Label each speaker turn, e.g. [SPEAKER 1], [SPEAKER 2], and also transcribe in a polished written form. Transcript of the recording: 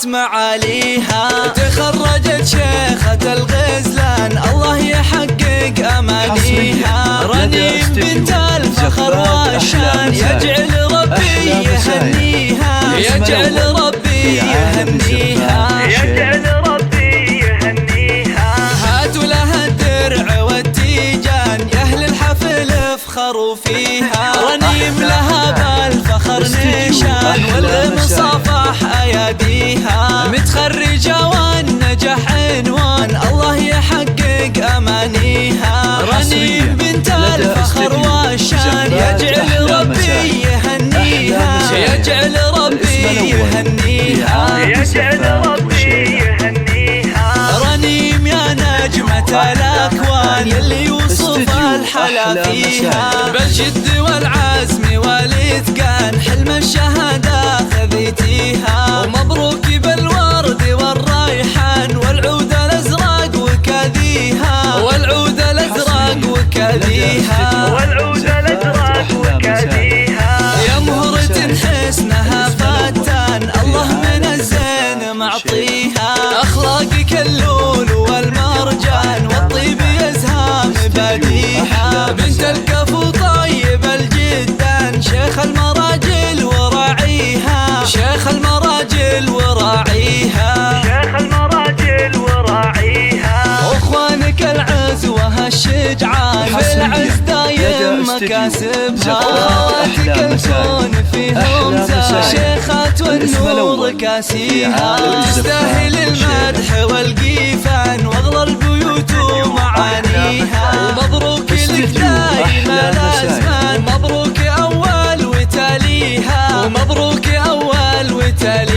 [SPEAKER 1] معاليها. تخرجت شيخة الغزلان الله يحقق أمانيها. رنيم بنت الفخر والشان يجعل ربي يهنيها، يجعل ربي يهنيها، يجعل ربي يهنيها. هاتوا لها الدرع والتيجان يا أهل الحفل افخروا فيها. رنيم لها بالفخر نشان والمصافح أياديها. متخرجة والنجاح عنوان الله يحقق أمانيها. رنيم بنت الفخر والشان يجعل ربي يهنيها، يجعل ربي يهنيها، يجعل ربي يهنيها. رنيم يا نجمة الأكوان يلي وصف الحلا فيها. بالجد والعزم والإتقان حلم الشهادة خذيتيها. ومبروك بالورد والريحان والعود الأزرق وكذيها، والعود الأزرق وكذيها، والعود الأزرق وكذيها. يا مهرة حسنها فتان الله من الزين معطيها. أخلاقك اللول والمرجان والطيب يزهى مباديها. بنت الكفو طيب الجدان شيخ المراجل وراعيها، شيخ المراجل وراعيها، شيخ المراجل وراعيها. واخوانك العزوة الشجعان في العز دايم مكاسبها. خواتك الكون فيهم زاد شيخات والنور كاسيها. تستاهل المدح والقيفان واغلى البيوت ومعانيها. مبروك لك دايما الازمان، مبروك اول وتاليها، ومبروك اول وتاليها.